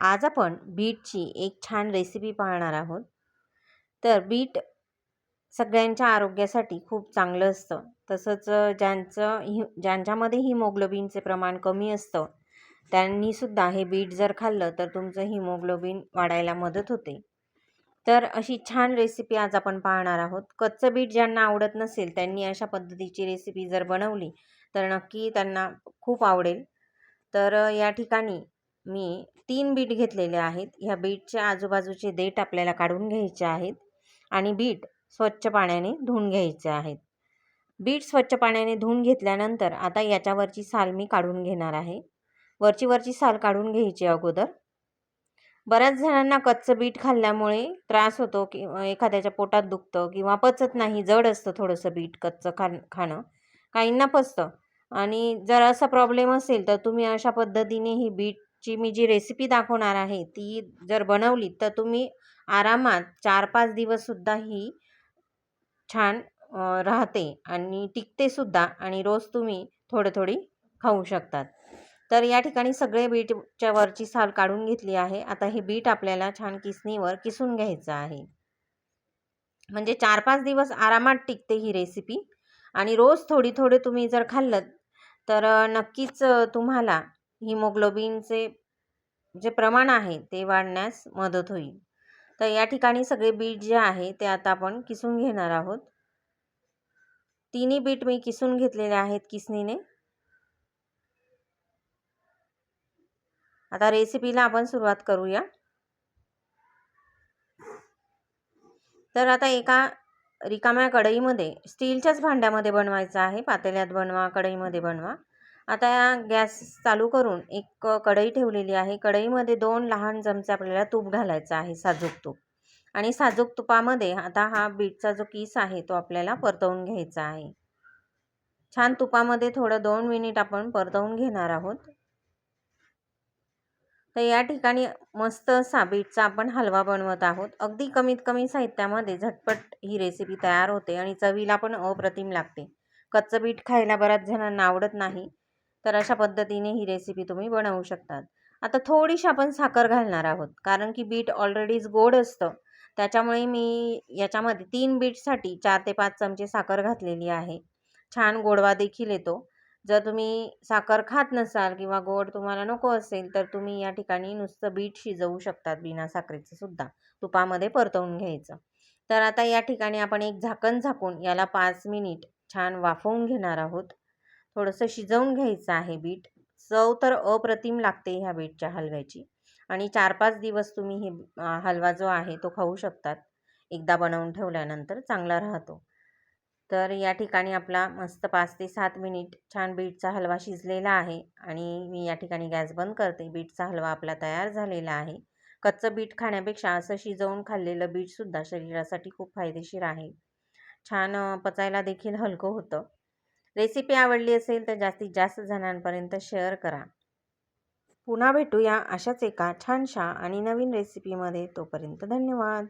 आज आपण बीटची एक छान रेसिपी पाहणार आहोत. तर बीट सगळ्यांच्या आरोग्यासाठी खूप चांगलं असतं. तसंच ज्यांच्यामध्ये हिमोग्लोबिनचे प्रमाण कमी असतं त्यांनीसुद्धा हे बीट जर खाल्लं तर तुमचं हिमोग्लोबिन वाढायला मदत होते. तर अशी छान रेसिपी आज आपण पाहणार आहोत. कच्चं बीट ज्यांना आवडत नसेल त्यांनी अशा पद्धतीची रेसिपी जर बनवली तर नक्की त्यांना खूप आवडेल. तर या ठिकाणी मी 3 बीट घेतलेले आहेत. ह्या बीटचे आजूबाजूचे देठ आपल्याला काढून घ्यायचे आहेत आणि बीट स्वच्छ पाण्याने धुवून घ्यायचे आहेत. बीट स्वच्छ पाण्याने धुवून घेतल्यानंतर आता याच्यावरची साल मी काढून घेणार आहे. वरची साल काढून घ्यायची अगोदर. बऱ्याच जणांना कच्चं बीट खाल्ल्यामुळे त्रास होतो किंवा एखाद्याच्या पोटात दुखतं किंवा पचत नाही, जड असतं थोडंसं बीट कच्चं खाणं. काहींना पचतं आणि जर असा प्रॉब्लेम असेल तर तुम्ही अशा पद्धतीने ही बीटची मी जी रेसिपी दाखवणार आहे ती जर बनवली तर तुम्ही आरामात 4-5 दिवससुद्धा ही छान राहते आणि टिकतेसुद्धा आणि रोज तुम्ही थोडी खाऊ शकतात. तर या ठिकाणी सगळे बीटच्या वरची साल काढून घेतली आहे. आता हे बीट आपल्याला छान किसणीवर किसून घ्यायचं आहे. म्हणजे 4-5 दिवस आरामात टिकते ही रेसिपी आणि रोज थोडी तुम्ही जर खाल्लं तर नक्कीच तुम्हाला हिमोग्लोबिनचे जे प्रमाण आहे ते वाढण्यास मदत होईल. तर या ठिकाणी सगळे बीट जे आहे ते आता आपण किसून घेणार आहोत. तिन्ही बीट मी किसून घेतलेले आहेत किसणीने. आता रेसिपीला आपण सुरुवात करूया. तर आता एका रिकाम्या कढईमध्ये, स्टीलच्याच भांड्यामध्ये बनवायचं आहे. पातेल्यात बनवा, कढईमध्ये बनवा. आता गॅस चालू करून एक कढई ठेवलेली आहे. कढईमध्ये 2 लहान चमचे आपल्याला तूप घालायचं आहे, साजूक तूप. आणि साजूक तुपामध्ये आता हा बीटचा जो किस आहे तो आपल्याला परतवून घ्यायचा आहे. छान तुपामध्ये थोडं 2 मिनिट आपण परतवून घेणार आहोत. तर या ठिकाणी मस्त असा बीटचा आपण हलवा बनवत आहोत. अगदी कमीत कमी साहित्यामध्ये झटपट ही रेसिपी तयार होते आणि चवीला पण अप्रतिम लागते. कच्चं बीट खायला बऱ्याच जणांना आवडत नाही, तर अशा पद्धतीने ही रेसिपी तुम्ही बनवू शकतात. आता थोडीशी आपण साखर घालणार आहोत, कारण की बीट ऑलरेडीच गोड असतं. त्याच्यामुळे मी याच्यामध्ये 3 बीटसाठी 4 ते 5 चमचे साखर घातलेली आहे. छान गोडवा देखील येतो. जर तुम्ही साखर खात नसाल किंवा गोड तुम्हाला नको असेल तर तुम्ही या ठिकाणी नुसतं बीट शिजवू शकतात बिना साखरेचं सुद्धा, तुपामध्ये परतवून घ्यायचं. तर आता या ठिकाणी आपण एक झाकण झाकून याला 5 मिनिट छान वाफवून घेणार आहोत. थोडंसं शिजवून घ्यायचं आहे बीट. चव तर अप्रतिम लागते ह्या बीटच्या हलव्याची आणि 4-5 दिवस तुम्ही हे हलवा जो आहे तो खाऊ शकतात. एकदा बनवून ठेवल्यानंतर चांगला राहतो. तर या ठिकाणी आपला मस्त 5 ते 7 मिनिट छान बीटचा हलवा शिजलेला आहे आणि मी या ठिकाणी गॅस बंद करते. बीटचा हलवा आपला तयार झालेला आहे. कच्चं बीट खाण्यापेक्षा असं शिजवून खाल्लेलं बीटसुद्धा शरीरासाठी खूप फायदेशीर आहे. छान पचायला देखील हलकं होतं. रेसिपी आवडली असेल तर जास्तीत जास्त जणांपर्यंत शेअर करा. पुन्हा भेटूया अशाच एका छानशा आणि नवीन रेसिपीमध्ये. तोपर्यंत धन्यवाद.